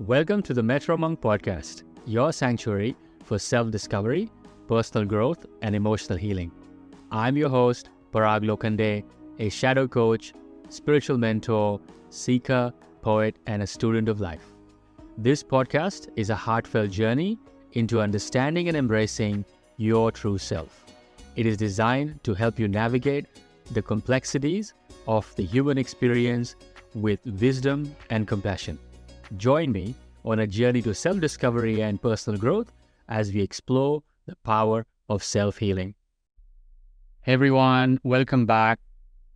Welcome to the Metro Munk Podcast, your sanctuary for self-discovery, personal growth, and emotional healing. I'm your host, Parag Lokande, a shadow coach, spiritual mentor, seeker, poet, and a student of life. This podcast is a heartfelt journey into understanding and embracing your true self. It is designed to help you navigate the complexities of the human experience with wisdom and compassion. Join me on a journey to self-discovery and personal growth as we explore the power of self-healing. Hey everyone, welcome back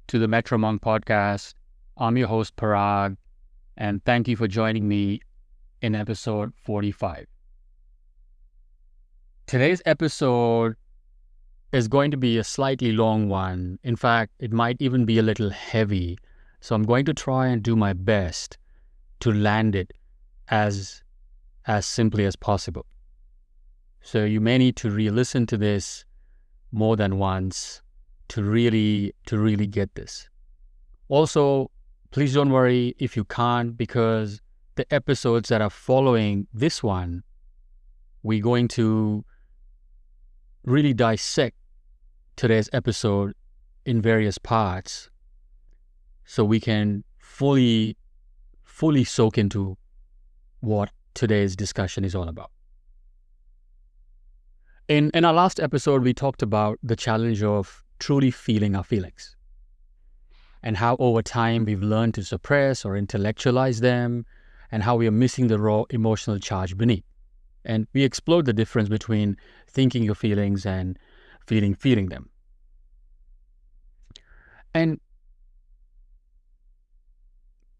to the Metro Munk Podcast. I'm your host Parag, and thank you for joining me in episode 45. Today's episode is going to be a slightly long one. In fact, it might even be a little heavy. So I'm going to try and do my best to land it as simply as possible. So you may need to re-listen to this more than once to really get this. Also, please don't worry if you can't, because the episodes that are following this one, we're going to really dissect today's episode in various parts so we can fully soak into what today's discussion is all about. In our last episode, we talked about the challenge of truly feeling our feelings and how over time we've learned to suppress or intellectualize them, and how we are missing the raw emotional charge beneath. And we explored the difference between thinking your feelings and feeling them. And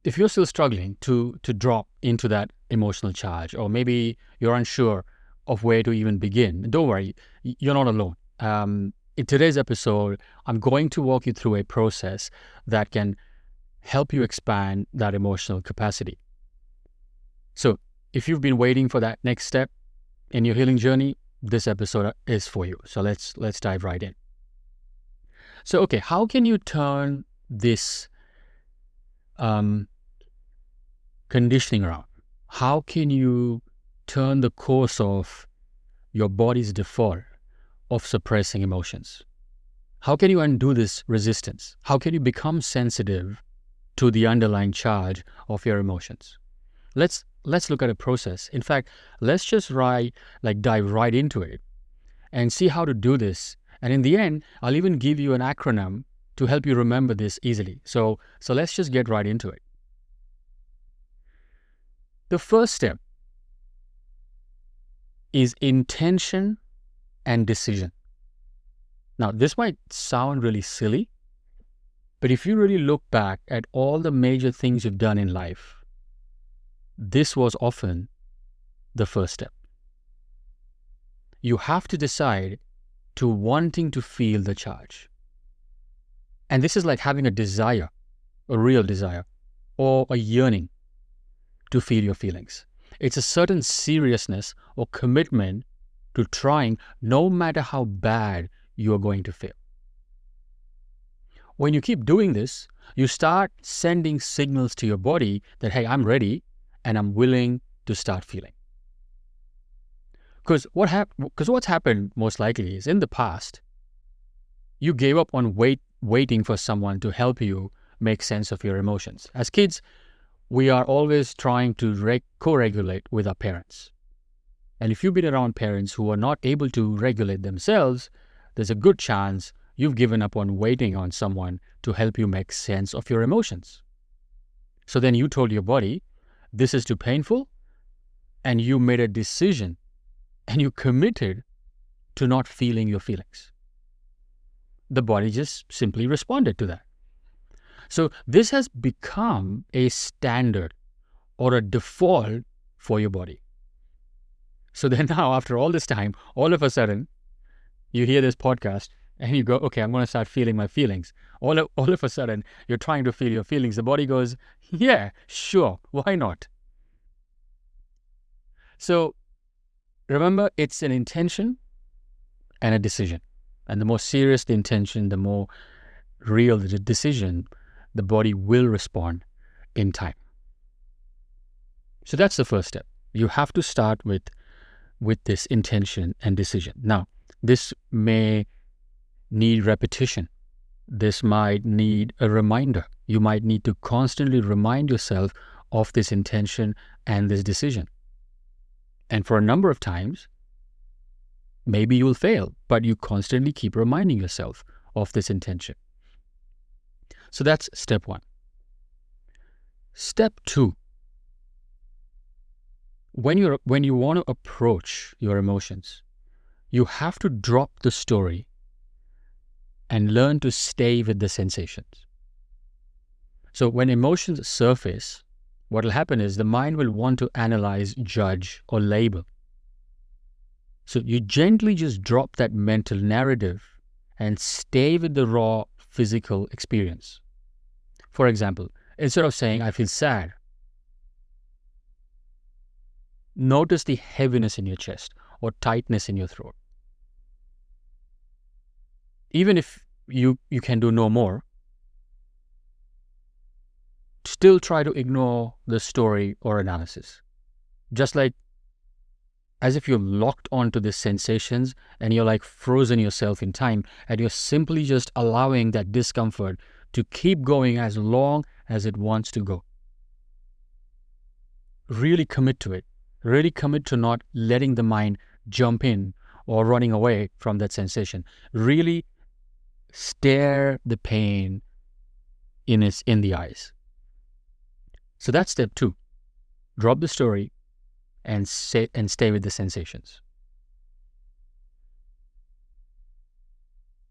if you're still struggling to drop into that emotional charge, or maybe you're unsure of where to even begin, don't worry, you're not alone. In today's episode, I'm going to walk you through a process that can help you expand that emotional capacity. So if you've been waiting for that next step in your healing journey, this episode is for you. So let's dive right in. So, okay, how can you turn this conditioning around? How can you turn the course of your body's default of suppressing emotions? How can you undo this resistance? How can you become sensitive to the underlying charge of your emotions? Let's look at a process. In fact, let's just dive right into it and see how to do this. And in the end, I'll even give you an acronym to help you remember this easily. So let's just get right into it. The first step is intention and decision. Now, this might sound really silly, but if you really look back at all the major things you've done in life, this was often the first step. You have to decide to wanting to feel the charge. And this is like having a desire, a real desire, or a yearning to feel your feelings. It's a certain seriousness or commitment to trying, no matter how bad you are going to feel. When you keep doing this, you start sending signals to your body that, hey, I'm ready and I'm willing to start feeling. Because what's happened most likely is, in the past, you gave up on waiting for someone to help you make sense of your emotions. As kids, we are always trying to co-regulate with our parents. And if you've been around parents who are not able to regulate themselves, there's a good chance you've given up on waiting on someone to help you make sense of your emotions. So then you told your body, this is too painful, and you made a decision and you committed to not feeling your feelings. The body just simply responded to that. So this has become a standard or a default for your body. So then now, after all this time, all of a sudden, you hear this podcast and you go, okay, I'm going to start feeling my feelings. All of a sudden, you're trying to feel your feelings. The body goes, yeah, sure, why not? So remember, it's an intention and a decision. And the more serious the intention, the more real the decision, the body will respond in time. So that's the first step. You have to start with this intention and decision. Now, this may need repetition. This might need a reminder. You might need to constantly remind yourself of this intention and this decision. And for a number of times, maybe you'll fail, but you constantly keep reminding yourself of this intention. So that's step one. Step two, when you want to approach your emotions, you have to drop the story and learn to stay with the sensations. So when emotions surface, what will happen is the mind will want to analyze, judge, or label. So you gently just drop that mental narrative and stay with the raw physical experience. For example, instead of saying, I feel sad, notice the heaviness in your chest or tightness in your throat. Even if you can do no more, still try to ignore the story or analysis. Just like as if you're locked onto the sensations and you're like frozen yourself in time, and you're simply just allowing that discomfort to keep going as long as it wants to go. Really commit to it. Really commit to not letting the mind jump in or running away from that sensation. Really stare the pain in the eyes. So that's step two. Drop the story and stay with the sensations.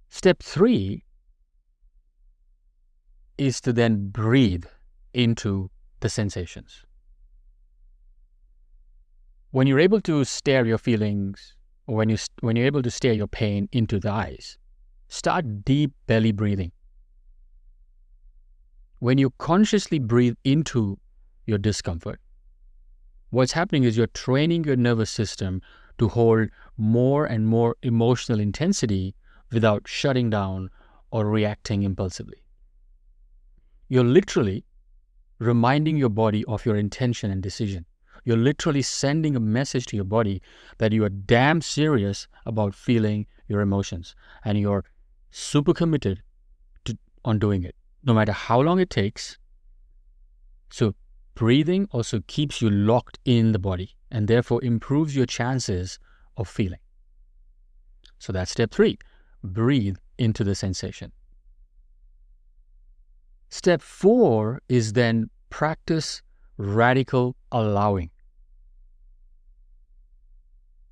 Step three is to then breathe into the sensations. When you're able to stare your feelings, or when you're able to stare your pain into the eyes, start deep belly breathing. When you consciously breathe into your discomfort, what's happening is you're training your nervous system to hold more and more emotional intensity without shutting down or reacting impulsively. You're literally reminding your body of your intention and decision. You're literally sending a message to your body that you are damn serious about feeling your emotions, and you're super committed on doing it, no matter how long it takes. So breathing also keeps you locked in the body and therefore improves your chances of feeling. So that's step three. Breathe into the sensation. Step four is then practice radical allowing.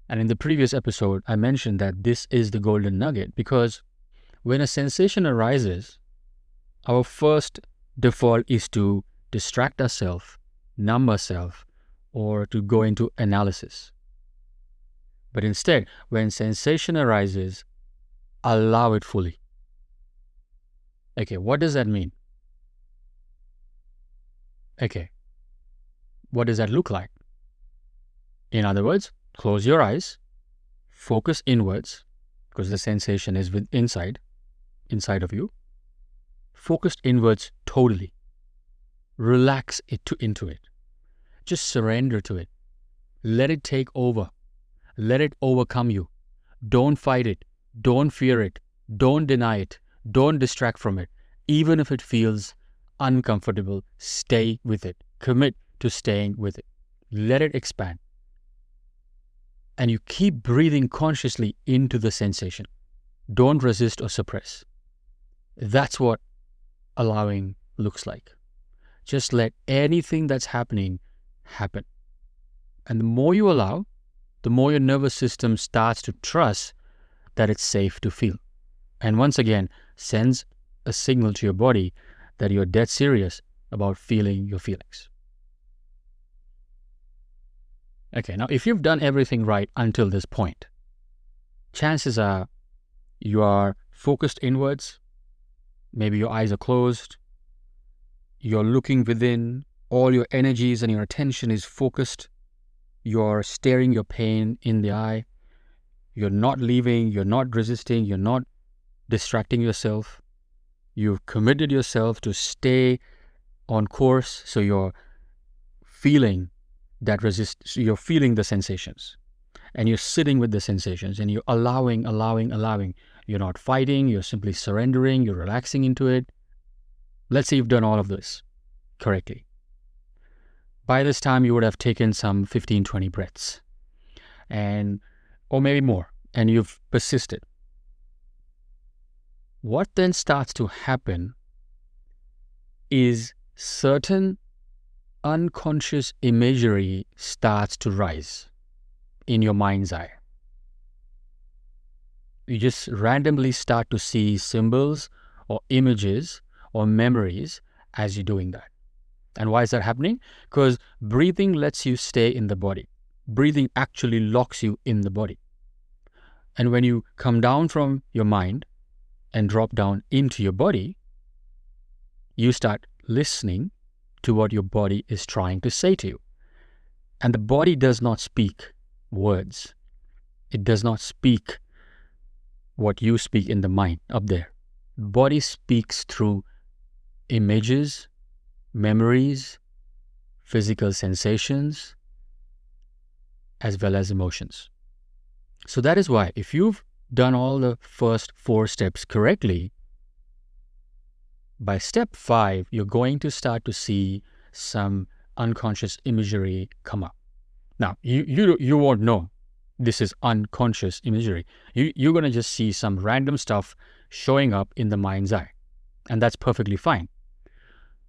And in the previous episode, I mentioned that this is the golden nugget, because when a sensation arises, our first default is to distract ourselves, numb ourselves, or to go into analysis. But instead, when sensation arises, allow it fully. Okay, what does that mean? Okay, what does that look like? In other words, close your eyes, focus inwards, because the sensation is inside of you. Focus inwards totally. Relax into it. Just surrender to it. Let it take over. Let it overcome you. Don't fight it. Don't fear it. Don't deny it. Don't distract from it. Even if it feels uncomfortable, stay with it. Commit to staying with it. Let it expand. And you keep breathing consciously into the sensation. Don't resist or suppress. That's what allowing looks like. Just let anything that's happening happen. And the more you allow, the more your nervous system starts to trust that it's safe to feel. And once again, sends a signal to your body that you're dead serious about feeling your feelings. Okay, now if you've done everything right until this point, chances are you are focused inwards, maybe your eyes are closed, you're looking within, all your energies and your attention is focused, you're staring your pain in the eye, you're not leaving, you're not resisting, you're not distracting yourself, you've committed yourself to stay on course, so you're feeling that resist. So you're feeling the sensations and you're sitting with the sensations and you're allowing. You're not fighting, you're simply surrendering, you're relaxing into it. Let's say you've done all of this correctly. By this time, you would have taken some 15, 20 breaths or maybe more, and you've persisted. What then starts to happen is certain unconscious imagery starts to rise in your mind's eye. You just randomly start to see symbols or images or memories as you're doing that. And why is that happening? Because breathing lets you stay in the body. Breathing actually locks you in the body. And when you come down from your mind and drop down into your body, you start listening to what your body is trying to say to you. And the body does not speak words. It does not speak what you speak in the mind up there. Body speaks through images, memories, physical sensations, as well as emotions. So that is why if you've done all the first 4 steps correctly, by step 5, you're going to start to see some unconscious imagery come up. Now, you won't know this is unconscious imagery. You're going to just see some random stuff showing up in the mind's eye. And that's perfectly fine.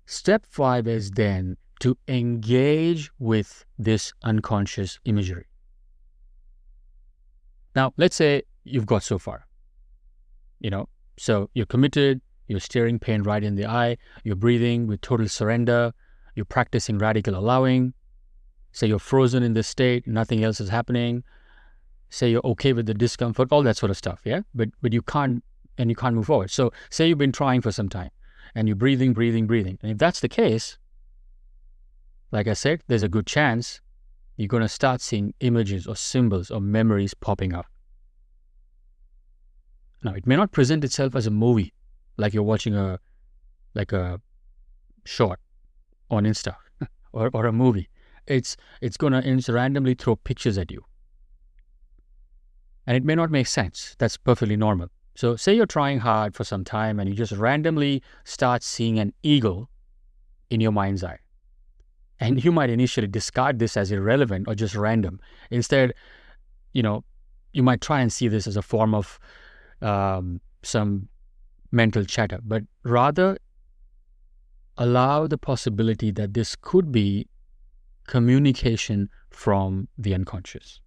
Step 5 is then to engage with this unconscious imagery. Now, let's say you've got so far. So you're committed, you're staring pain right in the eye, you're breathing with total surrender, you're practicing radical allowing. Say you're frozen in this state, nothing else is happening. Say you're okay with the discomfort, all that sort of stuff, yeah? But you can't move forward. So say you've been trying for some time and you're breathing. And if that's the case, like I said, there's a good chance you're going to start seeing images or symbols or memories popping up. Now, it may not present itself as a movie, like you're watching a short on Insta or a movie. It's going to randomly throw pictures at you. And it may not make sense. That's perfectly normal. So say you're trying hard for some time and you just randomly start seeing an eagle in your mind's eye. And you might initially discard this as irrelevant or just random. Instead, you might try and see this as a form of some mental chatter, but rather allow the possibility that this could be communication from the unconscious.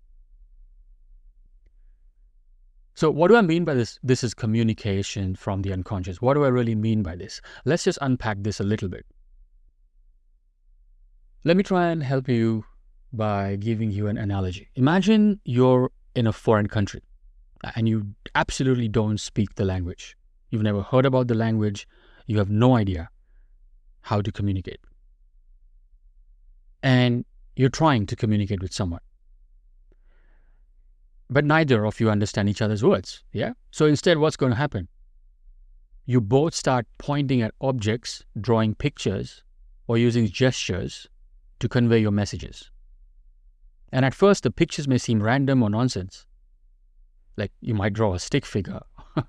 So what do I mean by this? This is communication from the unconscious. What do I really mean by this? Let's just unpack this a little bit. Let me try and help you by giving you an analogy. Imagine you're in a foreign country and you absolutely don't speak the language. You've never heard about the language. You have no idea how to communicate. And you're trying to communicate with someone. But neither of you understand each other's words, yeah? So instead, what's going to happen? You both start pointing at objects, drawing pictures, or using gestures to convey your messages. And at first, the pictures may seem random or nonsense. Like you might draw a stick figure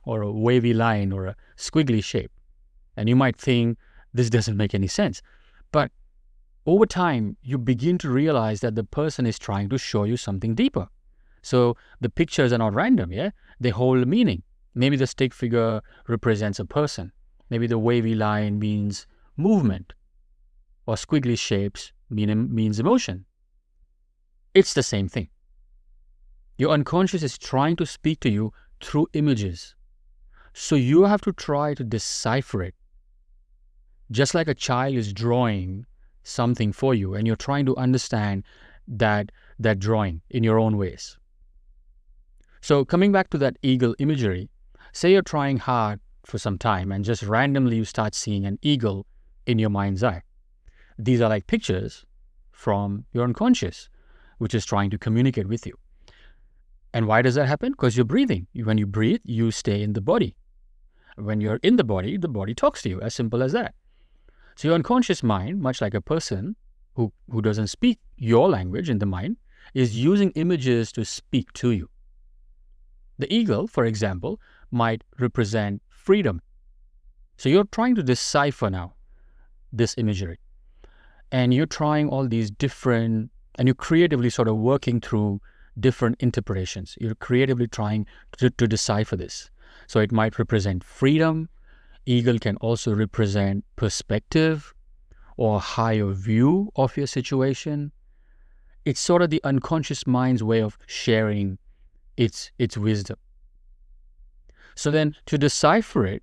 or a wavy line or a squiggly shape. And you might think, this doesn't make any sense. But over time, you begin to realize that the person is trying to show you something deeper. So the pictures are not random, yeah? They hold meaning. Maybe the stick figure represents a person. Maybe the wavy line means movement. Or squiggly shapes means emotion. It's the same thing. Your unconscious is trying to speak to you through images. So you have to try to decipher it. Just like a child is drawing something for you and you're trying to understand that drawing in your own ways. So coming back to that eagle imagery, say you're trying hard for some time and just randomly you start seeing an eagle in your mind's eye. These are like pictures from your unconscious, which is trying to communicate with you. And why does that happen? Because you're breathing. When you breathe, you stay in the body. When you're in the body talks to you, as simple as that. So your unconscious mind, much like a person, who doesn't speak your language in the mind, is using images to speak to you. The eagle, for example, might represent freedom. So you're trying to decipher now this imagery. And you're trying all these different, and you're creatively sort of working through different interpretations. You're creatively trying to decipher this. So it might represent freedom. Eagle can also represent perspective or a higher view of your situation. It's sort of the unconscious mind's way of sharing its wisdom. So then to decipher it,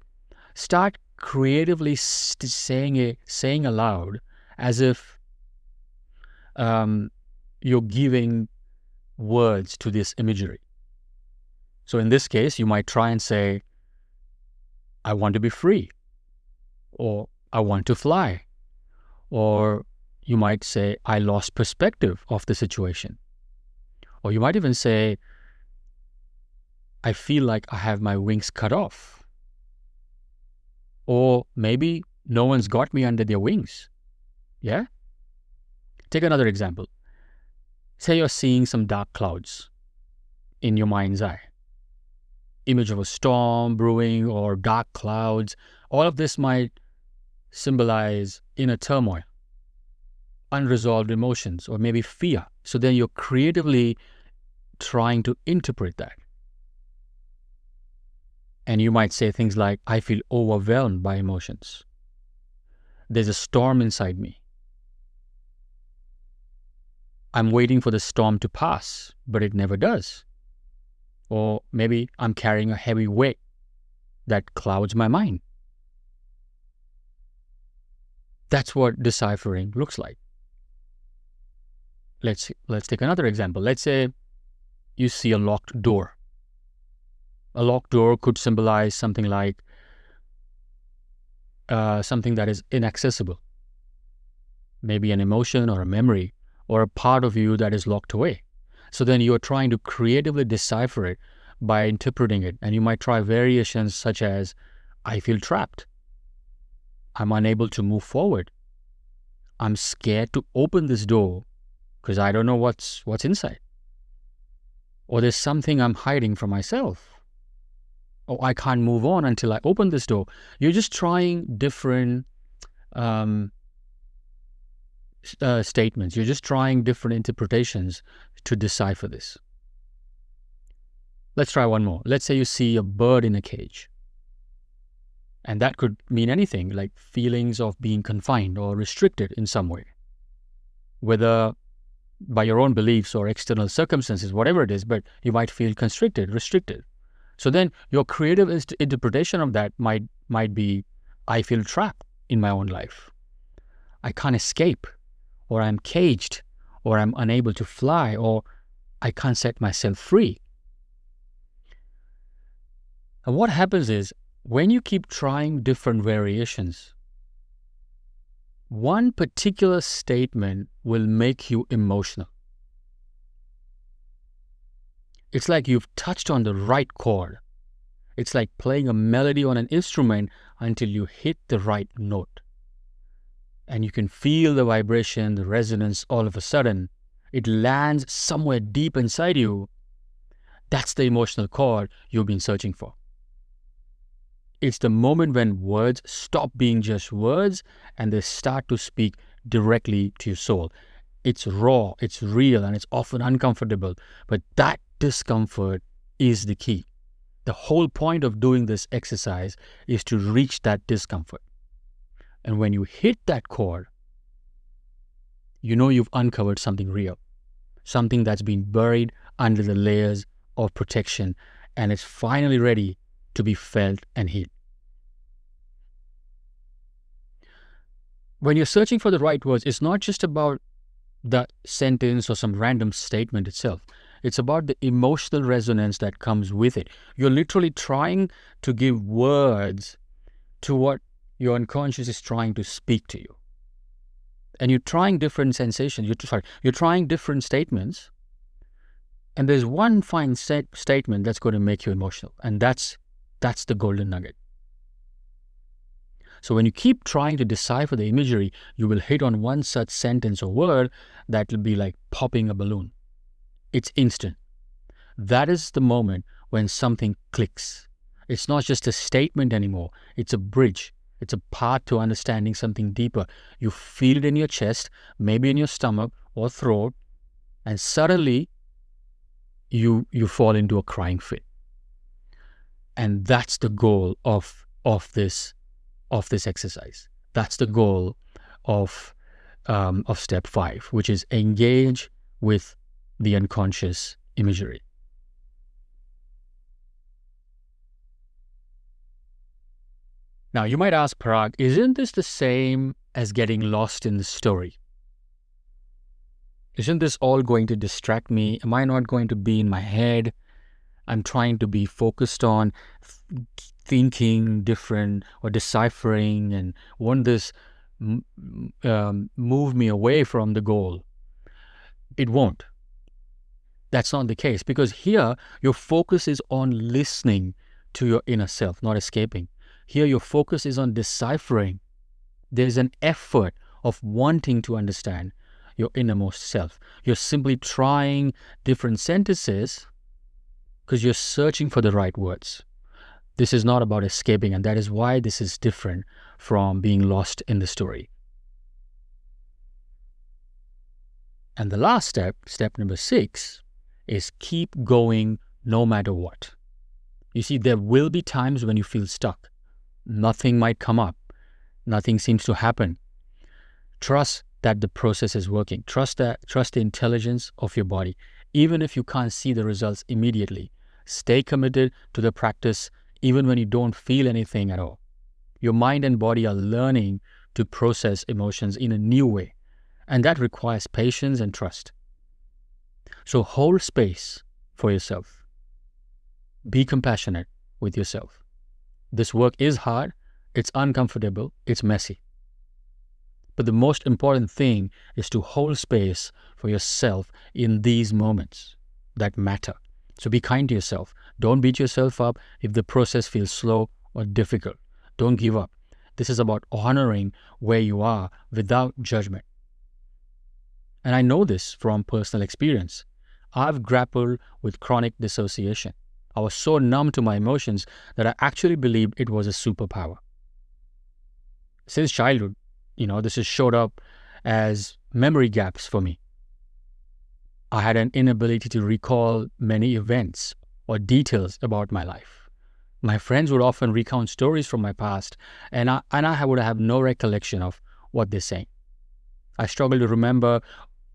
start creatively saying aloud as if you're giving words to this imagery. So in this case, you might try and say, I want to be free, or I want to fly, or you might say, I lost perspective of the situation. Or you might even say, I feel like I have my wings cut off. Or maybe no one's got me under their wings. Yeah? Take another example. Say you're seeing some dark clouds in your mind's eye. Image of a storm brewing or dark clouds. All of this might symbolize inner turmoil, unresolved emotions, or maybe fear. So then you're creatively trying to interpret that. And you might say things like, I feel overwhelmed by emotions. There's a storm inside me. I'm waiting for the storm to pass, but it never does. Or maybe I'm carrying a heavy weight that clouds my mind. That's what deciphering looks like. Let's take another example. Let's say you see a locked door. A locked door could symbolize something like something that is inaccessible. Maybe an emotion or a memory or a part of you that is locked away. So then you're trying to creatively decipher it by interpreting it. And you might try variations such as, I feel trapped. I'm unable to move forward. I'm scared to open this door because I don't know what's inside. Or there's something I'm hiding from myself. Or I can't move on until I open this door. You're just trying different statements. You're just trying different interpretations to decipher this. Let's try one more. Let's say you see a bird in a cage. And that could mean anything, like feelings of being confined or restricted in some way. Whether by your own beliefs or external circumstances, whatever it is, but you might feel constricted, restricted. So then your creative interpretation of that might be, I feel trapped in my own life. I can't escape, or I'm caged, or I'm unable to fly, or I can't set myself free. And what happens is, when you keep trying different variations, one particular statement will make you emotional. It's like you've touched on the right chord. It's like playing a melody on an instrument until you hit the right note. And you can feel the vibration, the resonance all of a sudden. It lands somewhere deep inside you. That's the emotional chord you've been searching for. It's the moment when words stop being just words and they start to speak directly to your soul. It's raw, it's real, and it's often uncomfortable. But that discomfort is the key. The whole point of doing this exercise is to reach that discomfort. And when you hit that chord, you know you've uncovered something real, something that's been buried under the layers of protection, and it's finally ready to be felt and healed. When you're searching for the right words, it's not just about the sentence or some random statement itself. It's about the emotional resonance that comes with it. You're literally trying to give words to what your unconscious is trying to speak to you. And you're trying different sensations. You're trying different statements. And there's one fine statement that's going to make you emotional. And that's the golden nugget. So when you keep trying to decipher the imagery, you will hit on one such sentence or word that will be like popping a balloon. It's instant. That is the moment when something clicks. It's not just a statement anymore. It's a bridge. It's a path to understanding something deeper. You feel it in your chest, maybe in your stomach or throat, and suddenly you fall into a crying fit. And that's the goal of this exercise. That's the goal of step 5, which is engage with the unconscious imagery. Now, you might ask, Parag, isn't this the same as getting lost in the story? Isn't this all going to distract me? Am I not going to be in my head? I'm trying to be focused on thinking different or deciphering, and won't this move me away from the goal? It won't. That's not the case, because here your focus is on listening to your inner self, not escaping. Here your focus is on deciphering. There's an effort of wanting to understand your innermost self. You're simply trying different sentences because you're searching for the right words. This is not about escaping, and that is why this is different from being lost in the story. And the last step number 6, is keep going no matter what. You see, there will be times when you feel stuck. Nothing might come up. Nothing seems to happen. Trust that the process is working. Trust the intelligence of your body. Even if you can't see the results immediately, stay committed to the practice even when you don't feel anything at all. Your mind and body are learning to process emotions in a new way, and that requires patience and trust. So hold space for yourself. Be compassionate with yourself. This work is hard, it's uncomfortable, it's messy. But the most important thing is to hold space for yourself in these moments that matter. So be kind to yourself. Don't beat yourself up if the process feels slow or difficult. Don't give up. This is about honoring where you are without judgment. And I know this from personal experience. I've grappled with chronic dissociation. I was so numb to my emotions that I actually believed it was a superpower. Since childhood, this has showed up as memory gaps for me. I had an inability to recall many events or details about my life. My friends would often recount stories from my past, and I would have no recollection of what they're saying. I struggled to remember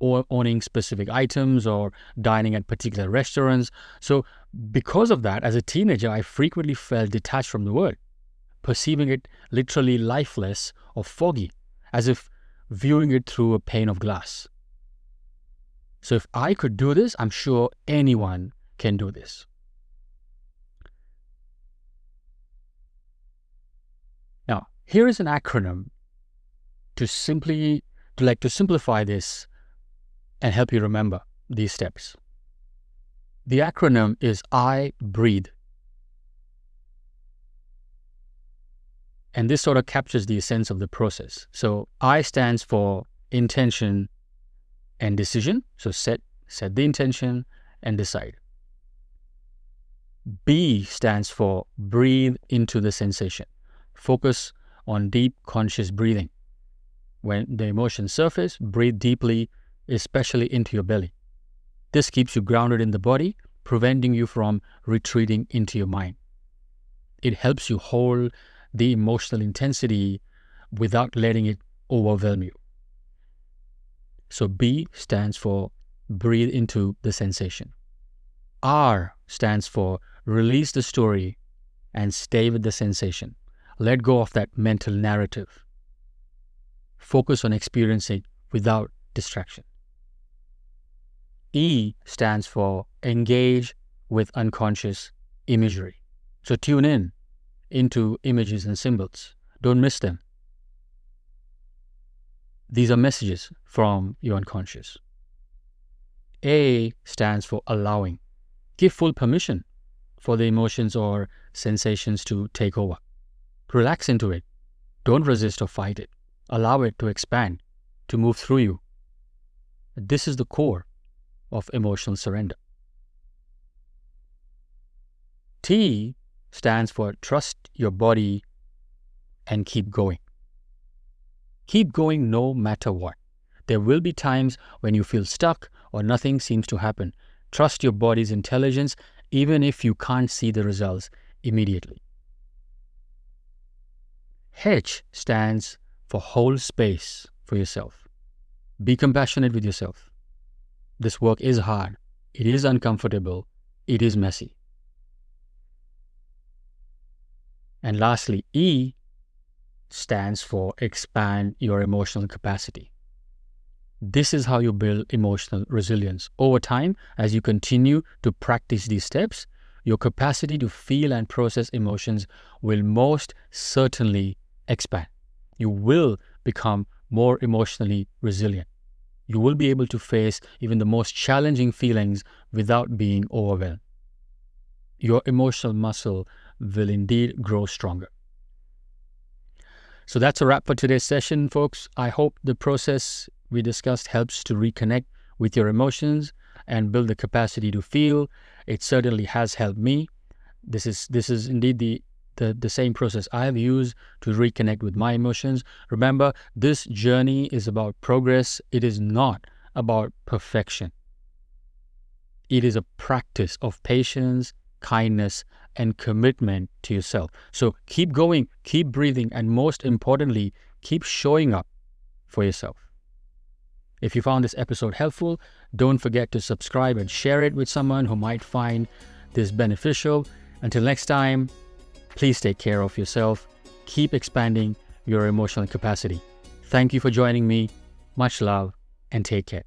owning specific items or dining at particular restaurants. So because of that, as a teenager, I frequently felt detached from the world, perceiving it literally lifeless or foggy, as if viewing it through a pane of glass. So if I could do this, I'm sure anyone can do this. Now, here is an acronym to simplify this and help you remember these steps. The acronym is I breathe. And this sort of captures the essence of the process. So I stands for intention and decision. So set the intention and decide. B stands for breathe into the sensation. Focus on deep conscious breathing. When the emotions surface, breathe deeply, especially into your belly. This keeps you grounded in the body, preventing you from retreating into your mind. It helps you hold the emotional intensity without letting it overwhelm you. So B stands for breathe into the sensation. R stands for release the story and stay with the sensation. Let go of that mental narrative. Focus on experiencing without distraction. E stands for engage with unconscious imagery. So tune in into images and symbols. Don't miss them. These are messages from your unconscious. A stands for allowing. Give full permission for the emotions or sensations to take over. Relax into it. Don't resist or fight it. Allow it to expand, to move through you. This is the core of emotional surrender. T stands for trust your body and keep going. Keep going no matter what. There will be times when you feel stuck or nothing seems to happen. Trust your body's intelligence even if you can't see the results immediately. H stands for hold space for yourself. Be compassionate with yourself. This work is hard. It is uncomfortable. It is messy. And lastly, E stands for expand your emotional capacity. This is how you build emotional resilience. Over time, as you continue to practice these steps, your capacity to feel and process emotions will most certainly expand. You will become more emotionally resilient. You will be able to face even the most challenging feelings without being overwhelmed. Your emotional muscle will indeed grow stronger. So that's a wrap for today's session, folks. I hope the process we discussed helps to reconnect with your emotions and build the capacity to feel. It certainly has helped me. This is indeed the same process I have used to reconnect with my emotions. Remember, this journey is about progress. It is not about perfection. It is a practice of patience, kindness, and commitment to yourself. So keep going, keep breathing, and most importantly, keep showing up for yourself. If you found this episode helpful, don't forget to subscribe and share it with someone who might find this beneficial. Until next time, please take care of yourself. Keep expanding your emotional capacity. Thank you for joining me. Much love and take care.